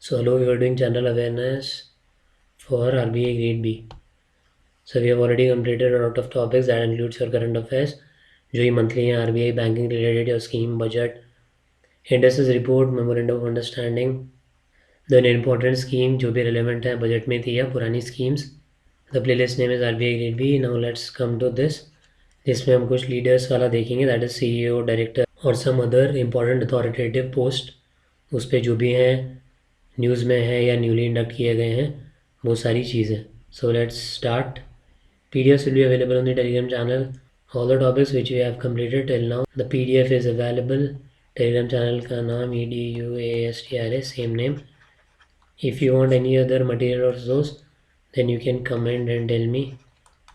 So hello, we are doing general awareness for RBI Grade B. So we have already completed a lot of topics that includes your current affairs, जो ये monthly हैं RBI banking related your scheme budget, indices report, memorandum of understanding, then important scheme जो भी relevant है budget में थी या पुरानी schemes. The playlist name is RBI Grade B. Now let's come to this. जिसमें हम कुछ leaders वाला देखेंगे, that is CEO, director और some other important authoritative post. उस पे जो भी हैं न्यूज़ में है या न्यूली इंडक्ट किए गए हैं वो सारी चीज़ें. So let's start. PDFs will be available on the Telegram channel. All the topics which we have completed till now, the PDF is available. Telegram channel का नाम EDUASTR, same name. If you want any other material or source, then you can comment and tell me.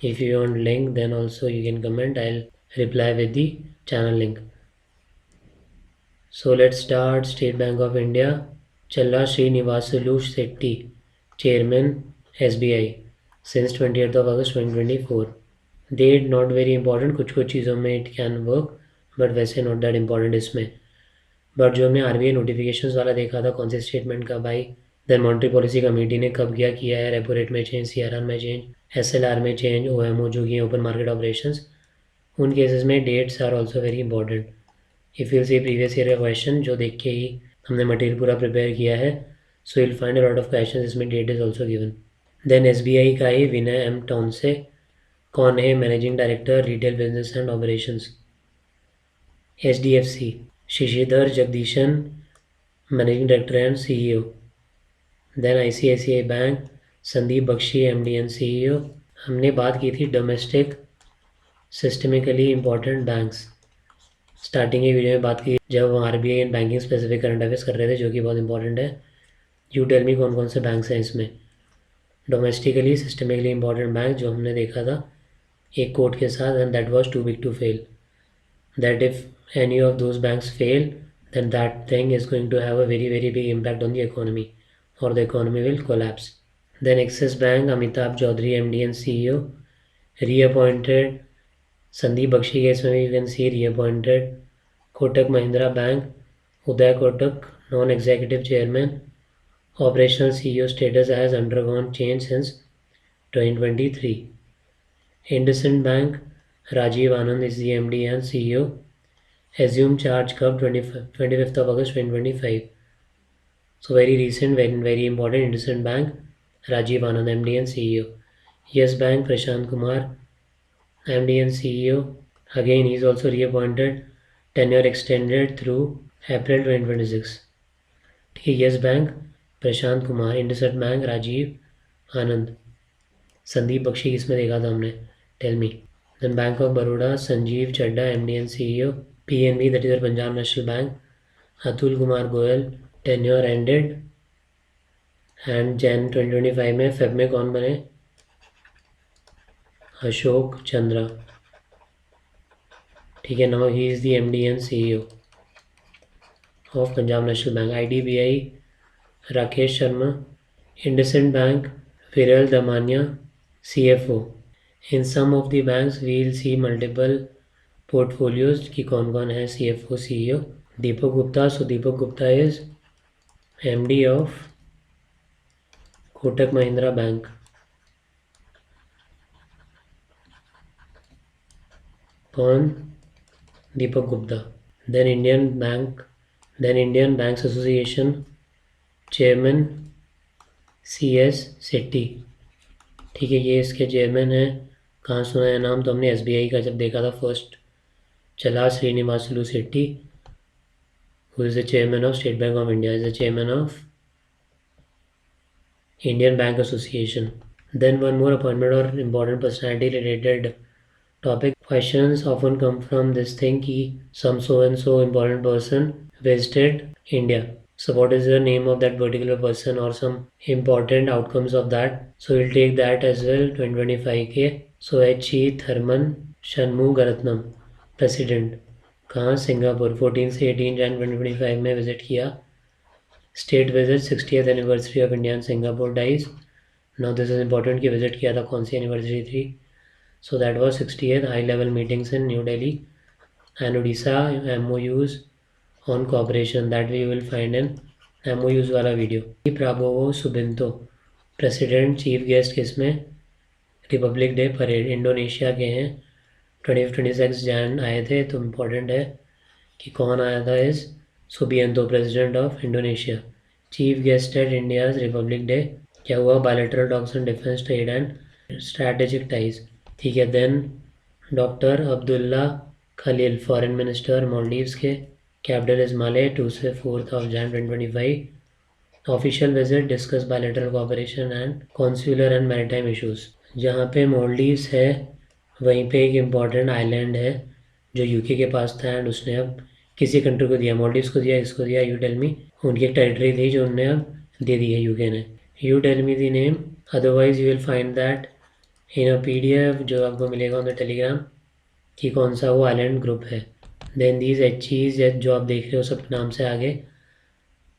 If you want link, then also you can comment. I'll reply with the channel link. So let's start. State Bank of India. Challa Srinivasulu Shetty, Chairman SBI since 20th of August 2024. Date not very important, कुछ कुछ चीज़ों में it can work, but वैसे not that important इसमें. But जो हमने RBI notifications वाला देखा था कौन से स्टेटमेंट का भाई, देन मॉनेटरी पॉलिसी कमेटी ने कब क्या किया है, रेपो रेट में चेंज, CRR में चेंज, SLR में चेंज, OMO जो कि ओपन मार्केट ऑपरेशंस, उन केसेस में dates are also very important. If you see previous year का क्वेश्चन जो देख के ही हमने मटेरियल पूरा प्रिपेयर किया है, so will find a lot of questions इसमें date is also given. Then SBI का ही विनय M टॉन्से कौन है, managing director retail business and operations. HDFC Shashidhar Jagdishan, managing director and CEO. Then ICICI bank Sandeep Bakhshi MD and CEO. हमने बात की थी domestic systemically important banks. Starting की वीडियो में बात की जब हम RBI and banking specific current affairs कर रहे थे जो कि बहुत इंपॉर्टेंट है. यू टेल मी कौन कौन से बैंक्स हैं इसमें. डोमेस्टिकली सिस्टमिकली इम्पॉर्टेंट बैंक जो हमने देखा था एक कोट के साथ, and that was too big to fail. That if any of those banks fail then that thing is going to have a very very big impact on the economy or the economy will collapse. Then Axis Bank Amitabh Chaudhary MD and CEO reappointed. Sandeep Bakhshi के इसमें you can see reappointed. Kotak Mahindra bank Uday Kotak non executive chairman. Operational CEO status has undergone change since 2023. IndusInd Bank Rajiv Anand is the MD and CEO. Assume charge कब 25th of August 2025. So very recent, very important. IndusInd Bank Rajiv Anand MD and CEO. Yes Bank Prashant Kumar MD and CEO. Again he is also reappointed. Tenure extended through April 2026. Yes Bank Prashant Kumar. IndusInd bank Rajiv Anand. Sandeep Bakhshi किसमें देखा था हमने, tell me. Then bank of Baroda Sanjeev Chadha MD and CEO. PNB that is Punjab national bank Atul Kumar Goel. Tenure ended and Jan 2025 में. Feb में कौन बने, अशोक चंद्रा. ठीक है. Now he is the MD and CEO of Punjab national bank. IDBI Rakesh Sharma. IndusInd bank Viral Damania CFO. In some of the banks we will see multiple portfolios की कौन कौन है CFO CEO. Deepak Gupta. So Deepak Gupta is MD of Kotak Mahindra bank. कौन, Deepak Gupta. Then Indian banks association chairman CS Setty. ठीक है, ये इसके chairman हैं. कहाँ सुना है नाम, तो हमने SBI का जब देखा था फर्स्ट. चला Srinivasulu Shetty who is the chairman of State Bank of India, is the chairman of Indian Bank Association. Then one more appointment or important personality related topic. Questions often come from this thing कि some so and so important person visited India. So what is the name of that particular person or some important outcomes of that? So we'll take that as well. 2025 के. So H.E. Thurman Shanmugaratnam president. कहाँ, Singapore. 14 से 18 Jan 2025 में visit किया. State visit 60th anniversary of India and Singapore ties. Now this is important कि visit किया था कौन सी एनिवर्सरी थी. So that was 60th high level meetings in New Delhi and Orissa MOUs on cooperation that we will find in MOUs वाला video. Prabowo Subianto president chief guest किसमें, republic day parade, Indonesia के हैं, 26 जैन आए थे। तो इम्पोर्टेंट है कि कौन आया था, इस Subianto president of Indonesia, chief guest at India's republic day. क्या हुआ, bilateral talks on defence trade and strategic ties. ठीक है, then doctor Abdulla Khalil foreign minister Maldives के, कैपिटल इज माले, 2 से 4 of Jan 2025। Official visit, discuss bilateral cooperation and consular and maritime issues. जहाँ पे मालदीव्स है वहीं पे एक इम्पॉर्टेंट आइलैंड है जो यूके के पास था एंड उसने अब किसी कंट्री को दिया, मालदीव्स को दिया, इसको दिया, यू टेल मी। उनकी एक टेरिटरी थी जो उन्होंने अब दे दी है यूके ने। You tell me the name, otherwise you will find that in a PDF जो आपको मिलेगा ऑन द टेलीग्राम कि कौन सा वो आइलैंड ग्रुप है। देन दीज HEs जो आप देख रहे हो सब नाम से आगे,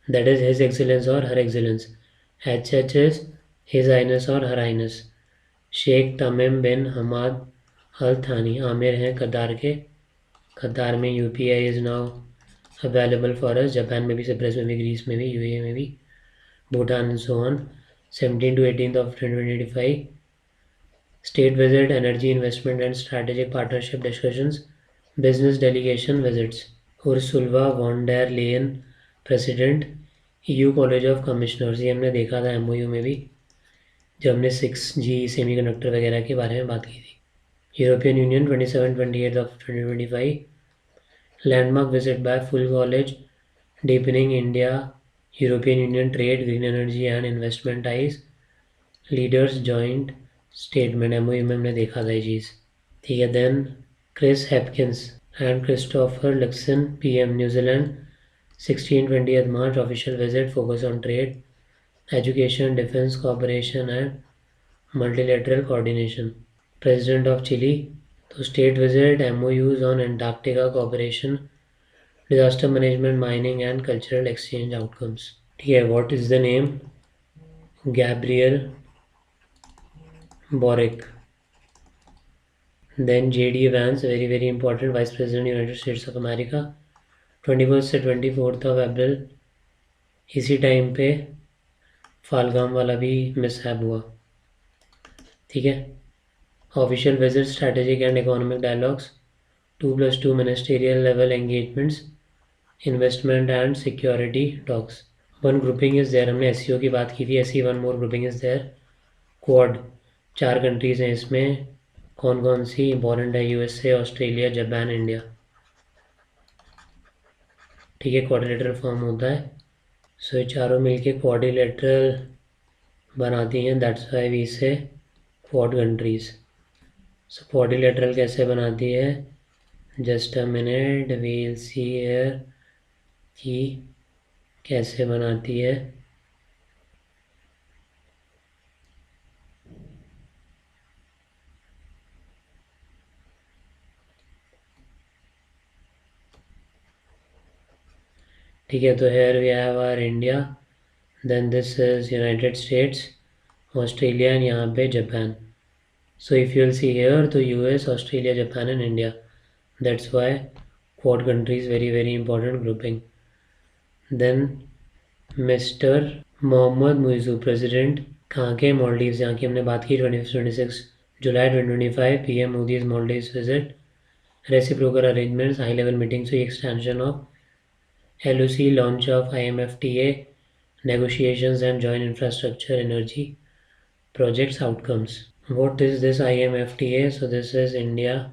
दैट इज़ हिज एक्सीलेंस और her excellency. HH is his highness और her highness. Sheikh Tamim bin Hamad Al Thani emir हैं कतार के, कतार में UPI is now available for us, Japan में भी, सिप्रस में भी, ग्रीस में भी, UAE में भी, Bhutan and so on. 17 to 18 of 2025 state visit, energy investment and strategic partnership discussions, business delegation visits. Ursula von der Leyen president, EU college of commissioners, ये हमने देखा था MOU में भी जब हमने 6G सेमीकंडक्टर वगैरह के बारे में बात की थी। European union 27-28 of 2025, landmark visit by full college, deepening India European union trade, green energy and investment ties, leaders joint statement, MOU में हमने देखा था ये चीज़। ठीक है, देन Chris Hipkins and Christopher Luxon PM New Zealand, 16-20 March, official visit, focus on trade, education, defence cooperation and multilateral coordination. President of Chile, तो state visit, MOUs on Antarctica cooperation, disaster management, mining and cultural exchange outcomes. ठीक है, what is the name, Gabriel Boric. Then JD Vance, very important, vice president United States of America, 21 से 24 of April. इसी time पे फालगाम वाला भी mishap हुआ। ठीक है, official visit, strategic and economic dialogues, 2+2 ministerial level engagements, investment and security talks. One grouping is there, हमने SCO की बात की थी, SC one more grouping is there, Quad, 4 countries हैं इसमें, कौन कौन सी इंपॉर्टेंट है, USA, ऑस्ट्रेलिया, जापान, इंडिया। ठीक है, क्वाड्रिलेटरल फॉर्म होता है, सो ये चारों मिलके क्वाड्रिलेटरल बनाती हैं, that's why we say Quad countries. So quadrilateral कैसे बनाती है, just a minute we'll see here कि कैसे बनाती है। ठीक है, तो here we have our India, then this is United States, Australia and यहाँ पे Japan. So if you will see here तो US, Australia, Japan and India, that's why Quad countries very important grouping. Then mister Mohamed Muizzu president, कहाँ के, मालदीव्स, यहाँ की हमने बात की, 26 July 2025, PM Modi's Maldives visit, reciprocal arrangements, high level meetings हुई, extension of LOC, launch of IMFTA negotiations and joint infrastructure energy projects outcomes. What is this IMFTA? So this is India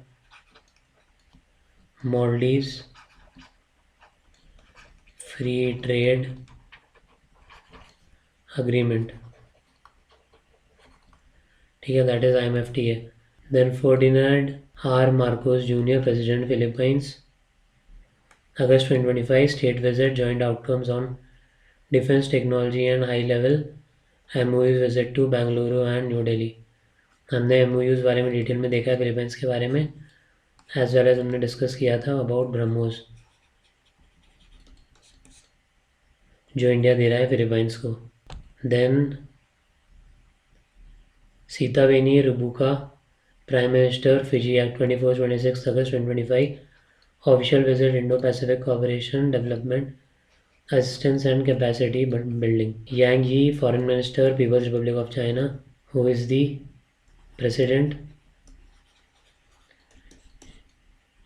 Maldives free trade agreement. ठीक है, that is IMFTA. Then Ferdinand R. Marcos Jr., President Philippines, August 2025, state visit, joint outcomes on defense technology and high level MOUs visit to Bengaluru and New Delhi. हमने MOUs बारे में detail में देखा है Philippines के बारे में, as well as हमने डिस्कस किया था अबाउट ब्रह्मोस जो इंडिया दे रहा है फिलीपींस को। Then Sitiveni Rabuka, prime minister Fiji, act 24-26 August 2025, official visit, Indo Pacific cooperation development assistance and capacity building. Yang Yi, Foreign Minister, People's Republic of China. Who is the President?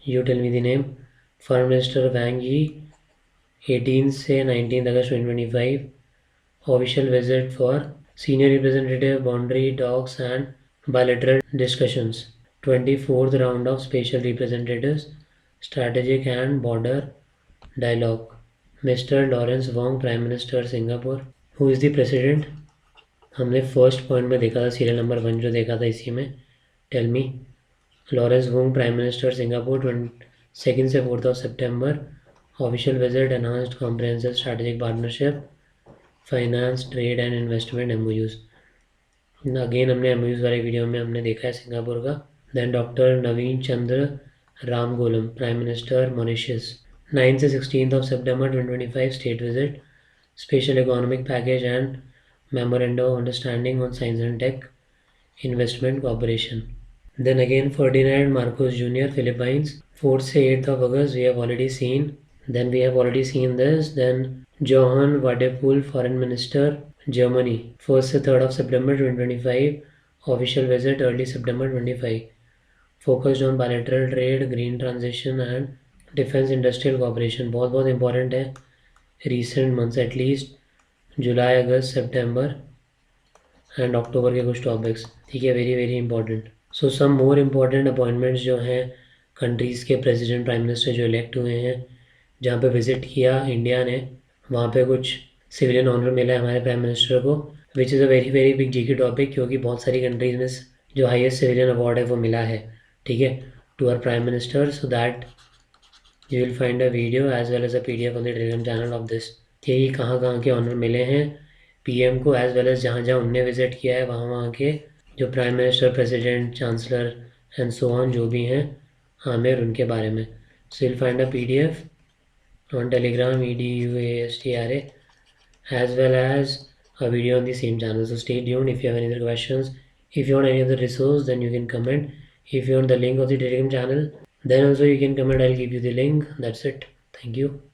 You tell me the name. Foreign Minister Wang Yi, 18 से 19 August 2025. Official visit for Senior Representative, Boundary Talks and Bilateral Discussions. 24th round of Special Representatives, Strategic and Border Dialogue. Mr. Lawrence Wong, Prime Minister Singapore. Who is the President? हमने first point में देखा था, serial number 1 जो देखा था इसी में. Tell me. Lawrence Wong, prime minister Singapore, 2 से 4 September. Official visit, enhanced comprehensive strategic partnership, finance, trade and investment, MOUs. Again हमने एमओयूज वाले वीडियो में हमने देखा है सिंगापुर का. Then doctor Navin Chandra Ramgoolam, prime minister Mauritius, 9 से 16 September 2025. State visit, special economic package and Memorandum of Understanding on Science and Tech Investment Cooperation. Then again Ferdinand Marcos Jr., Philippines, 4th से 8th August. We have already seen. Then we have already seen this. Then Johann Wadephul, Foreign Minister, Germany, 1st से 3rd September 2025. Official visit early September 25. Focused on bilateral trade, green transition and defense industrial cooperation. बहुत बहुत important है. Recent months at least. July, August, September and October के कुछ topics. ठीक है, very very important. So some more important appointments जो हैं countries के प्रेसिडेंट, प्राइम मिनिस्टर जो इलेक्ट हुए हैं, जहाँ पे विज़िट किया इंडिया ने, वहाँ पे कुछ सिविलियन ऑनर मिला है हमारे प्राइम मिनिस्टर को, which is a very very big GK topic, क्योंकि बहुत सारी कंट्रीज़ में जो हाईएस्ट सिविलियन अवार्ड है वो मिला है. ठीक है, to our prime minister. So that you will find a video as well as a PDF on the Telegram channel of this, कि कहाँ के ऑनर मिले हैं पीएम को, एज वेल एज जहाँ जहाँ उनने विज़िट किया है वहाँ के जो prime minister, president, chancellor and so on जो भी हैं आमिर, उनके बारे में. सो will find a PDF on Telegram, EDUASTRA, as well as a video on the same channel. So stay tuned. If you have any other questions, if you want any other resource, then you can comment. If you want the link of the Telegram channel, then also you can comment. I'll give you the link. That's it. Thank you.